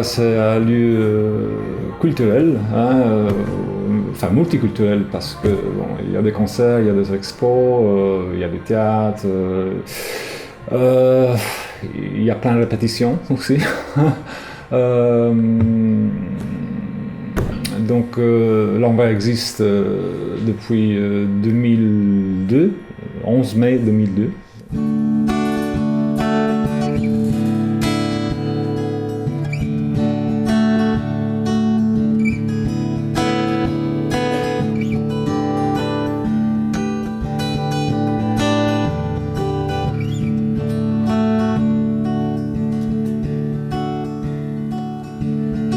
C'est un lieu culturel, enfin multiculturel, parce que bon, il y a des concerts, il y a des expos, il y a du théâtre, il y a plein de répétitions aussi. Donc l'Anvers existe depuis 2002, 11 mai 2002.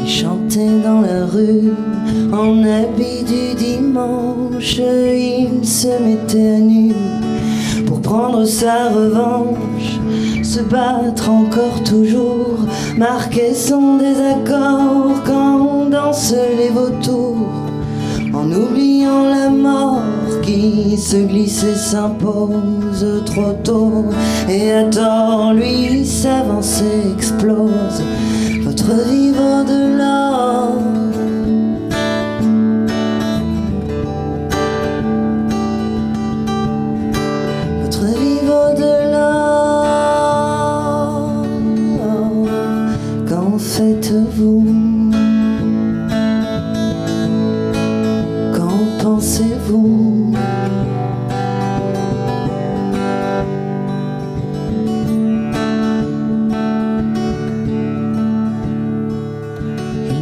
Chantait dans la rue, en habit du dimanche, il se mettait à nu pour prendre sa revanche, se battre encore toujours, marquer son désaccord quand on danse les vautours, en oubliant la mort qui se glisse et s'impose trop tôt, et à tort lui s'avance et explose votre vivre de l'or. Votre vivre de l'or. Qu'en faites-vous? Qu'en pensez-vous?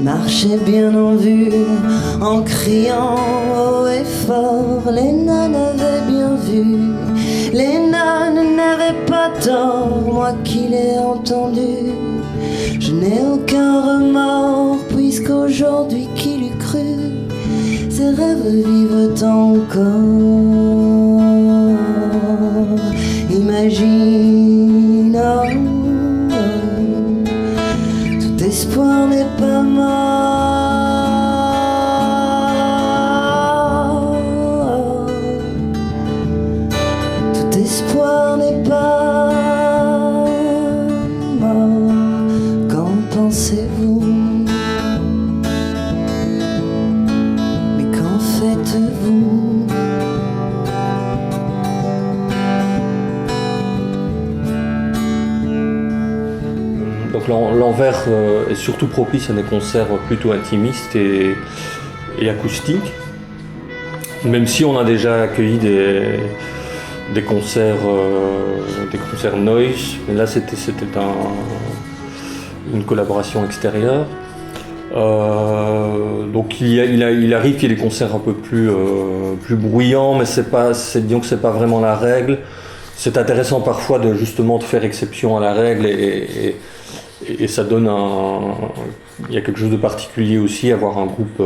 Marchait bien en vue, en criant haut et fort. Les nonnes avaient bien vu, les nonnes n'avaient pas tort. Moi qui l'ai entendu, je n'ai aucun remords, puisqu'aujourd'hui qui l'eût cru, ses rêves vivent encore. Imagine, tout espoir n'est pas mort. Tout espoir n'est pas mort. Qu'en pensez-vous? Mais qu'en faites-vous? Donc l'Anvers est surtout propice à des concerts plutôt intimistes et acoustiques, même si on a déjà accueilli des concerts noise, mais là c'était une collaboration extérieure. Donc il arrive qu'il y ait des concerts un peu plus bruyants, mais disons que c'est pas vraiment la règle. C'est intéressant parfois de faire exception à la règle et ça donne il y a quelque chose de particulier aussi, avoir un groupe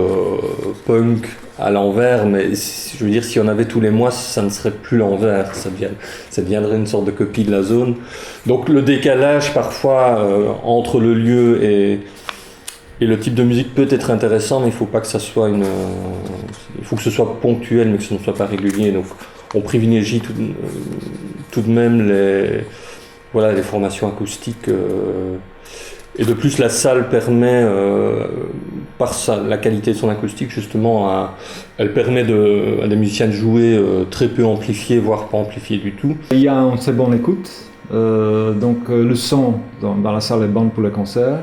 punk à l'Anvers, mais je veux dire, si on avait tous les mois, ça ne serait plus l'Anvers, ça deviendrait une sorte de copie de la zone. Donc le décalage parfois entre le lieu et le type de musique peut être intéressant, mais il faut pas que ça soit il faut que ce soit ponctuel, mais que ce ne soit pas régulier. Donc on privilégie tout de même les formations acoustiques. Et de plus, la salle permet, par la qualité de son acoustique, justement, elle permet à des musiciens de jouer très peu amplifiés, voire pas amplifiés du tout. Il y a une très bonne écoute, donc le son dans la salle est bon pour les concerts.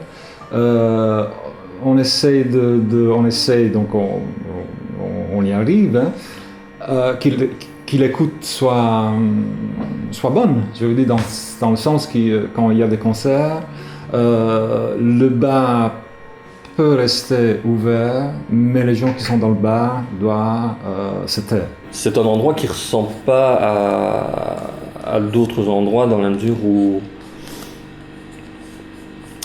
On essaie donc on y arrive, qu'il l'écoute soit bonne. Je veux dire dans le sens que quand il y a des concerts, le bar peut rester ouvert, mais les gens qui sont dans le bar doivent se taire. C'est un endroit qui ne ressemble pas à d'autres endroits, dans la mesure où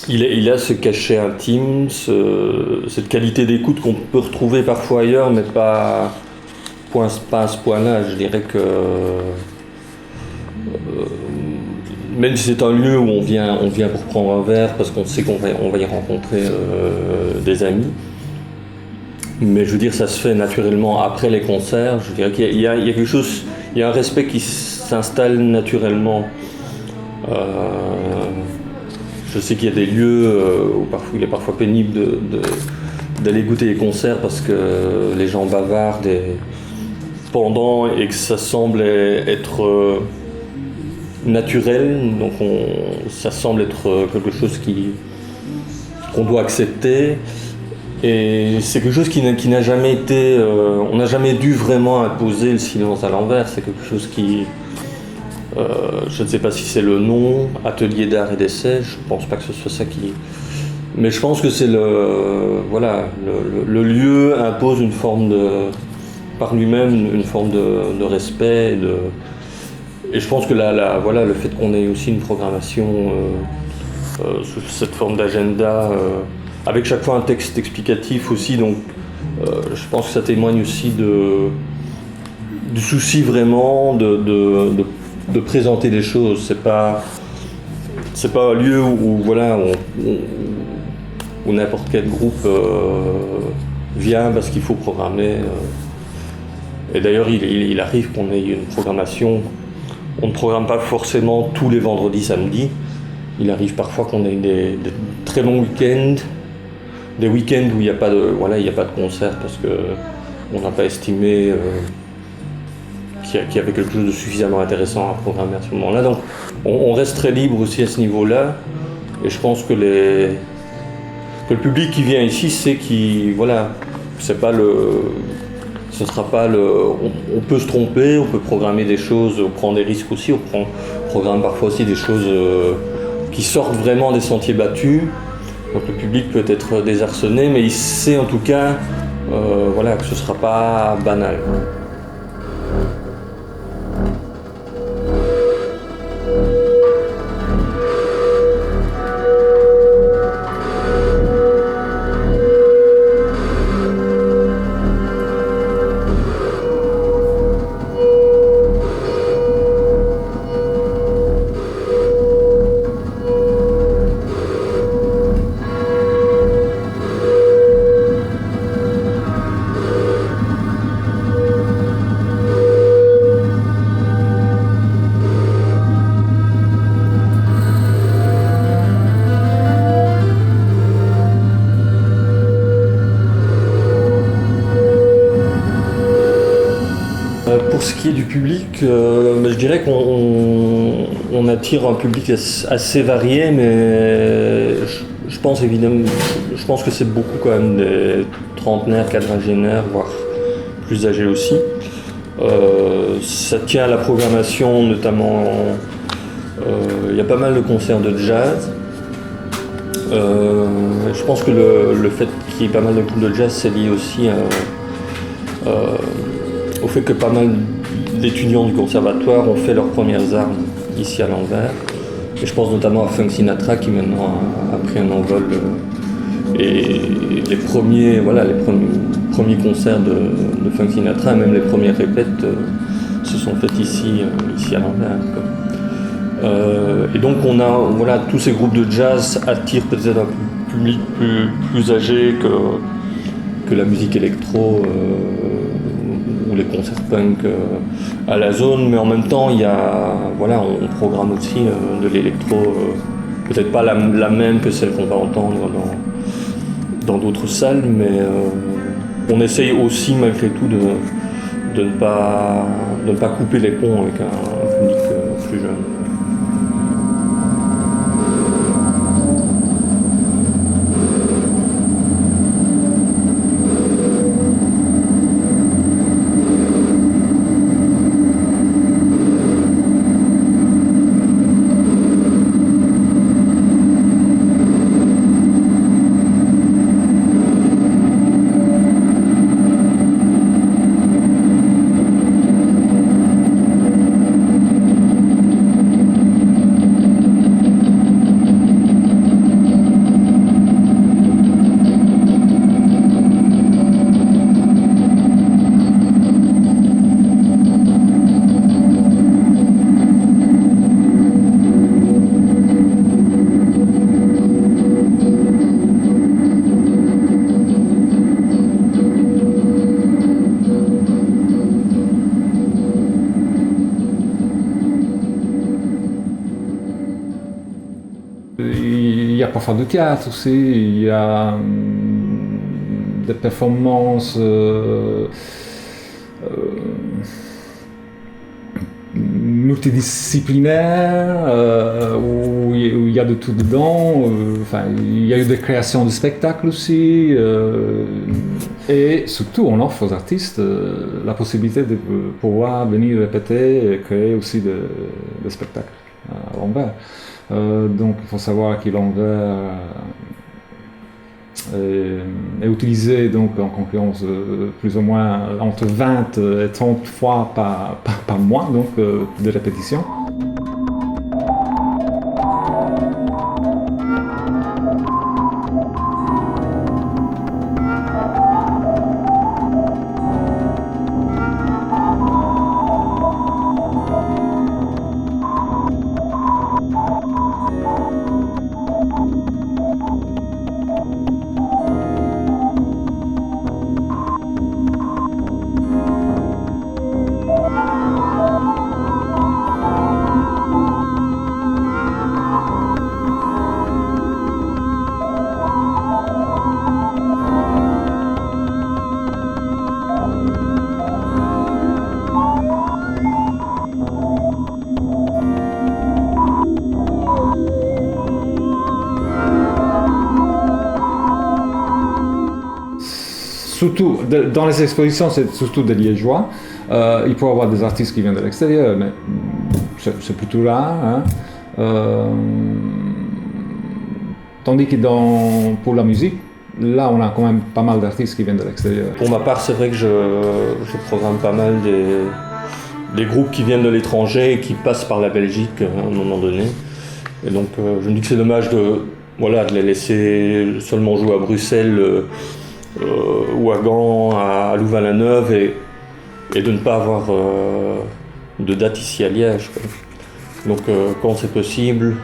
il a ce cachet intime, cette qualité d'écoute qu'on peut retrouver parfois ailleurs, mais pas à ce point-là. Je dirais que même si c'est un lieu où on vient pour prendre un verre, parce qu'on sait qu'on va y rencontrer des amis, mais je veux dire, ça se fait naturellement après les concerts. Je dirais qu'il y a quelque chose, il y a un respect qui s'installe naturellement. Je sais qu'il y a des lieux où il est parfois pénible d'aller goûter les concerts parce que les gens bavardent pendant et que ça semble être naturel, donc ça semble être quelque chose qu'on doit accepter. Et c'est quelque chose qui n'a jamais été... on n'a jamais dû vraiment imposer le silence à l'envers. C'est quelque chose qui... je ne sais pas si c'est le nom, atelier d'art et d'essai, je ne pense pas que ce soit ça qui... Mais je pense que c'est le lieu impose une forme par lui-même, une forme de respect. Et je pense que le fait qu'on ait aussi une programmation sous cette forme d'agenda, avec chaque fois un texte explicatif aussi, donc je pense que ça témoigne aussi du souci vraiment de présenter les choses. C'est pas un lieu où n'importe quel groupe vient parce qu'il faut programmer. Et d'ailleurs, il arrive qu'on ait une programmation. On ne programme pas forcément tous les vendredis, samedis. Il arrive parfois qu'on ait des très longs week-ends, des week-ends où il n'y a pas de concert parce qu'on n'a pas estimé qu'il y avait quelque chose de suffisamment intéressant à programmer à ce moment-là. Donc on reste très libre aussi à ce niveau-là. Et je pense que le public qui vient ici sait c'est pas ce sera pas on peut se tromper, on peut programmer des choses, on prend des risques aussi, on programme parfois aussi des choses qui sortent vraiment des sentiers battus. Donc le public peut être désarçonné, mais il sait en tout cas que ce sera pas banal. Pour ce qui est du public, je dirais qu'on attire un public assez varié, mais je pense que c'est beaucoup quand même des trentenaires, quadragénaires, voire plus âgés aussi. Ça tient à la programmation, notamment, il y a pas mal de concerts de jazz. Je pense que le fait qu'il y ait pas mal de groupes de jazz, c'est lié aussi au fait que pas mal d'étudiants du conservatoire ont fait leurs premières armes ici à l'Anvers. Et je pense notamment à Frank Sinatra qui maintenant a pris un envol. Et les premiers concerts de Frank Sinatra, et même les premières répètes, se sont faites ici à l'Anvers. Et donc tous ces groupes de jazz attirent peut-être un public plus âgé que la musique électro ou les concerts punk à la zone, mais en même temps on programme aussi de l'électro, peut-être pas la même que celle qu'on va entendre dans d'autres salles, mais on essaye aussi malgré tout de ne pas couper les ponts avec un public plus jeune. Il y a parfois du théâtre aussi, il y a des performances multidisciplinaires où il y a de tout dedans. Il y a eu des créations de spectacles aussi. Et surtout, on offre aux artistes la possibilité de pouvoir venir répéter et créer aussi des spectacles à l'envers. Donc il faut savoir que l'envers est utilisé donc, en concurrence plus ou moins entre 20 et 30 fois par mois donc, de répétition. Surtout, dans les expositions, c'est surtout des Liégeois. Il peut y avoir des artistes qui viennent de l'extérieur, mais c'est plutôt rare. Hein. Tandis que pour la musique, là, on a quand même pas mal d'artistes qui viennent de l'extérieur. Pour ma part, c'est vrai que je programme pas mal des groupes qui viennent de l'étranger et qui passent par la Belgique à un moment donné. Et donc, je me dis que c'est dommage de les laisser seulement jouer à Bruxelles. Ou à Gand, à Louvain-la-Neuve et de ne pas avoir de date ici à Liège. Quoi. Donc quand c'est possible,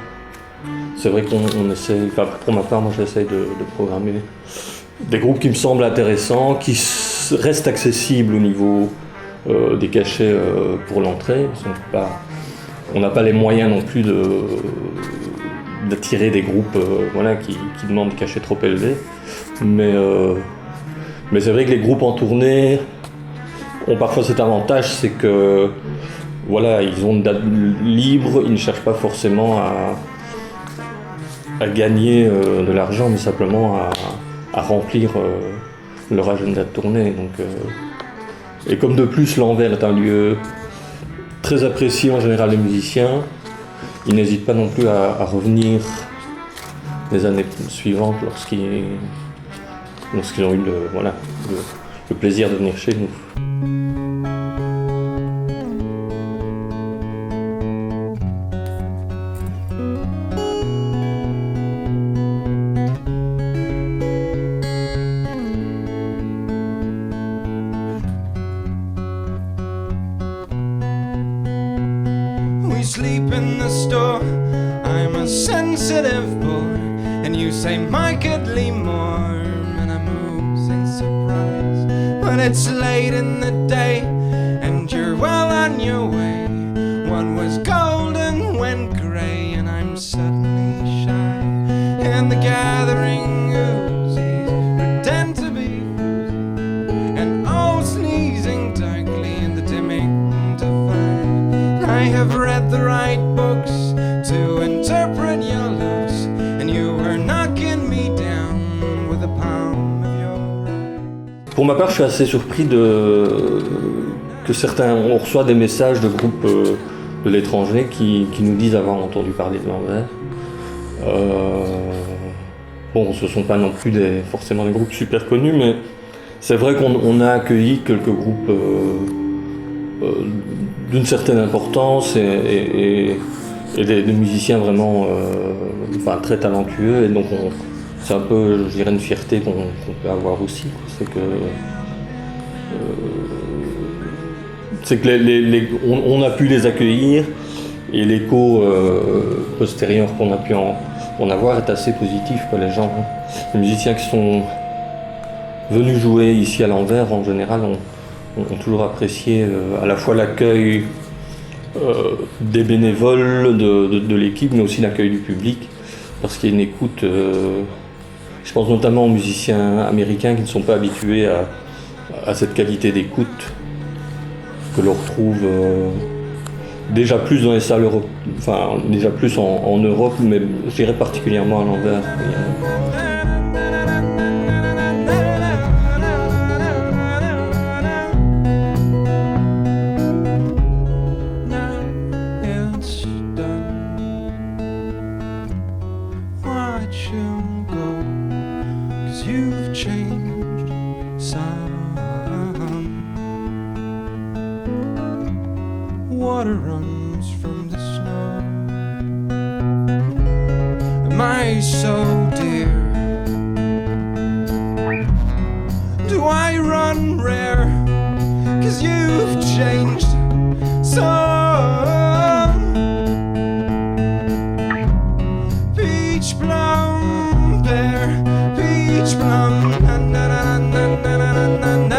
c'est vrai qu'on essaie, pour ma part, moi j'essaie de programmer des groupes qui me semblent intéressants, qui restent accessibles au niveau des cachets pour l'entrée. On n'a pas les moyens non plus d'attirer des groupes qui demandent des cachets trop élevés. Mais c'est vrai que les groupes en tournée ont parfois cet avantage, c'est que ils ont une date libre, ils ne cherchent pas forcément à gagner de l'argent, mais simplement à remplir leur agenda de tournée. Donc, et comme de plus l'Anvers est un lieu très apprécié en général des musiciens, ils n'hésitent pas non plus à revenir les années suivantes lorsqu'ils ont eu le plaisir de venir chez nous. We sleep in the store, I'm a sensitive boy, and you say markedly more. But it's late in the day, and you're well on your way. What was golden went grey, and I'm suddenly shy. And the gathering oozes pretend to be woozy, and all sneezing darkly in the dimming divine. I have read the right books to interpret your looks, and you were knocking me down with a palm of your right. Pour ma part, je suis assez surpris que on reçoit des messages de groupes de l'étranger qui nous disent avoir entendu parler de l'Anvers. Ce ne sont pas non plus forcément des groupes super connus, mais c'est vrai qu'on a accueilli quelques groupes d'une certaine importance et des musiciens vraiment très talentueux. Et donc c'est un peu, je dirais, une fierté qu'on peut avoir aussi. C'est que on a pu les accueillir et l'écho postérieur qu'on a pu en avoir est assez positif. Les musiciens qui sont venus jouer ici à l'Anvers en général ont toujours apprécié à la fois l'accueil des bénévoles de l'équipe, mais aussi l'accueil du public, parce qu'il y a une écoute, je pense notamment aux musiciens américains qui ne sont pas habitués à cette qualité d'écoute que l'on retrouve déjà plus dans les salles enfin déjà plus en Europe, mais je dirais particulièrement à l'Anvers. Water runs from the snow. Am I so dear? Do I run rare? 'Cause you've changed so. Peach plum pear, peach plum. Na, na, na, na, na, na, na, na, na.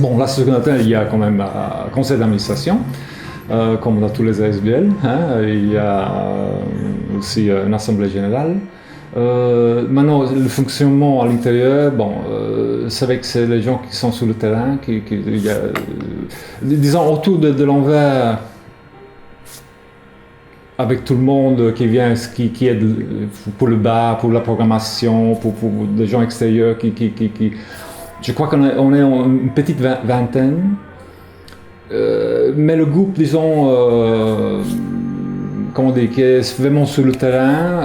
Bon, là, ce qu'on appelle, il y a quand même un conseil d'administration, comme dans tous les ASBL. Il y a aussi une assemblée générale. Maintenant, le fonctionnement à l'intérieur, bon, c'est vrai que c'est les gens qui sont sur le terrain, disons autour de l'Anvers, avec tout le monde qui vient, qui aide pour le bar, pour la programmation, pour des gens extérieurs je crois qu'on est une petite vingtaine, mais le groupe, disons, comment dire, qui est vraiment sur le terrain,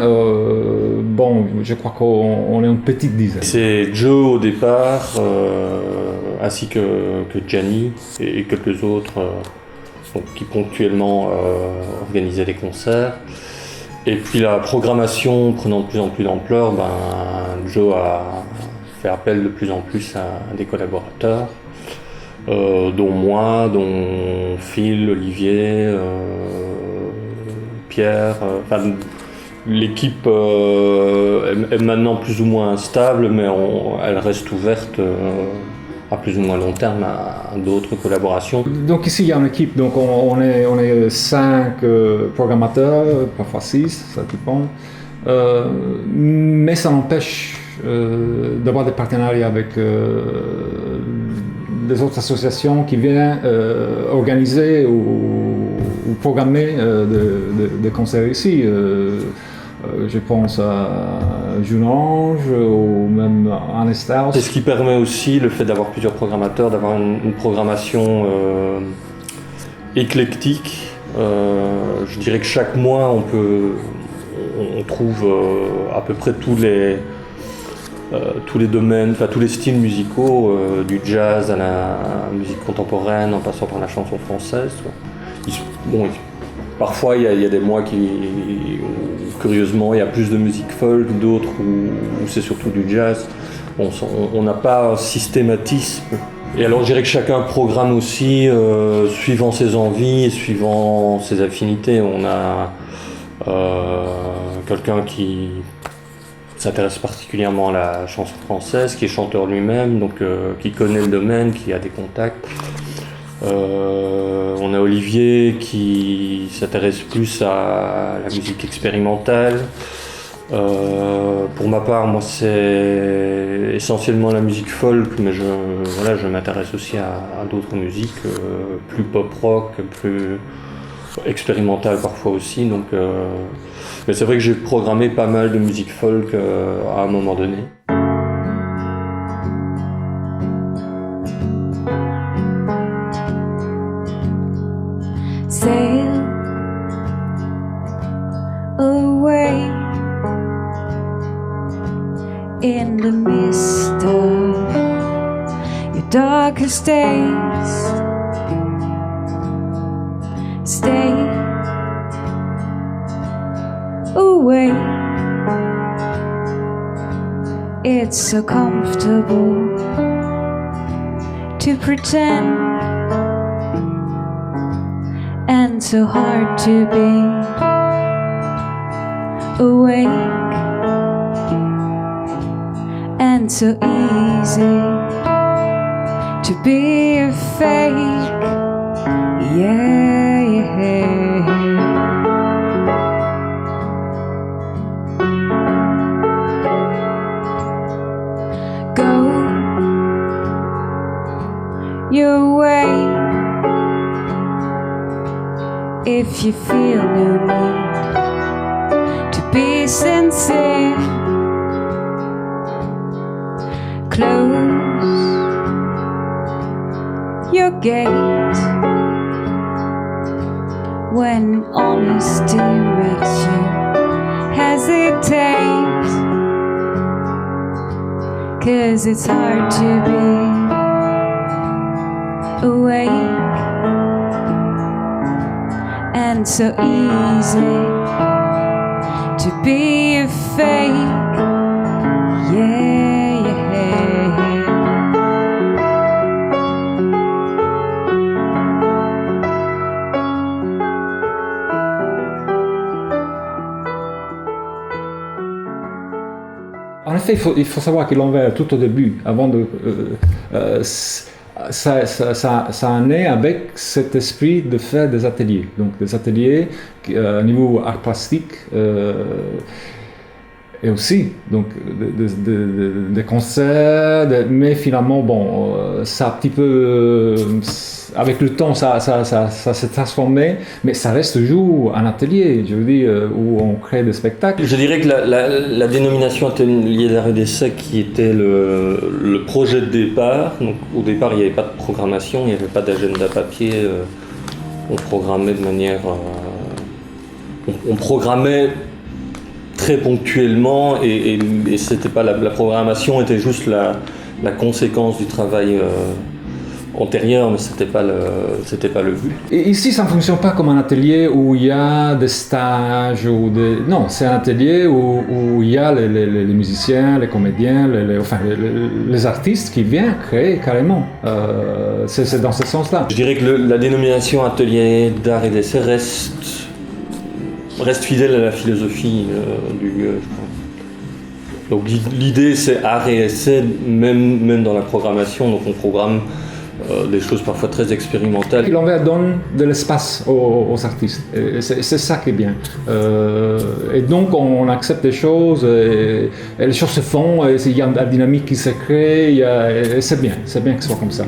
bon, je crois qu'on est une petite dizaine. C'est Joe au départ, ainsi que Gianni et quelques autres qui ponctuellement organisaient des concerts. Et puis la programmation prenant de plus en plus d'ampleur, Joe a fait appel de plus en plus à des collaborateurs, dont moi, dont Phil, Olivier, Pierre. L'équipe est maintenant plus ou moins stable, mais elle reste ouverte à plus ou moins long terme à d'autres collaborations. Donc ici il y a une équipe, donc on est 5 programmateurs, parfois 6, ça dépend. Mais ça n'empêche d'avoir des partenariats avec des autres associations qui viennent organiser ou programmer des concerts ici. Je pense à June Orange ou même à Anestaus. C'est ce qui permet aussi, le fait d'avoir plusieurs programmateurs, d'avoir une programmation éclectique. Je dirais que chaque mois on trouve à peu près tous les domaines, tous les styles musicaux, du jazz à la musique contemporaine en passant par la chanson française. Parfois il y a des mois où curieusement il y a plus de musique folk, d'autres où c'est surtout du jazz. On n'a pas un systématisme. Et alors je dirais que chacun programme aussi suivant ses envies et suivant ses affinités. On a quelqu'un qui s'intéresse particulièrement à la chanson française, qui est chanteur lui-même, donc qui connaît le domaine, qui a des contacts. On a Olivier qui s'intéresse plus à la musique expérimentale. Pour ma part, moi c'est essentiellement la musique folk, mais je m'intéresse aussi à d'autres musiques, plus pop-rock, plus expérimentale parfois aussi. Donc, mais c'est vrai que j'ai programmé pas mal de musique folk à un moment donné. Sail away in the mist of your dark darker stays. Stay away. It's so comfortable to pretend, and so hard to be awake, and so easy to be a fake. Yeah, yeah. Go your way if you feel no need to be sincere. Close your gate when honesty makes you hesitate, 'cause it's hard to be awake, and so easy to be a fake. Yeah, yeah. En effet, il faut savoir que l'envers, tout au début, avant de, ça naît avec cet esprit de faire des ateliers. Donc des ateliers à niveau art plastique et aussi donc des concerts, mais finalement bon, ça a un petit peu avec le temps ça s'est transformé, mais ça reste toujours un atelier, je veux dire, où on crée des spectacles. Je dirais que la dénomination Atelier d'art et d'essai qui était le projet de départ, donc au départ il n'y avait pas de programmation, il n'y avait pas d'agenda papier, on programmait de manière... on programmait très ponctuellement et c'était pas la programmation était juste la conséquence du travail antérieur, mais c'était pas le but. Et ici, ça ne fonctionne pas comme un atelier où il y a des stages ou des... Non, c'est un atelier où il y a les musiciens, les comédiens, les artistes qui viennent créer carrément. C'est dans ce sens-là. Je dirais que la dénomination Atelier d'art et d'essai reste fidèle à la philosophie du lieu, je crois. Donc l'idée c'est art et essai, même dans la programmation, donc on programme des choses parfois très expérimentales. L'envers donne de l'espace aux artistes, c'est ça qui est bien. Et donc on accepte les choses, et les choses se font, et il y a une dynamique qui se crée, et c'est bien que ce soit comme ça.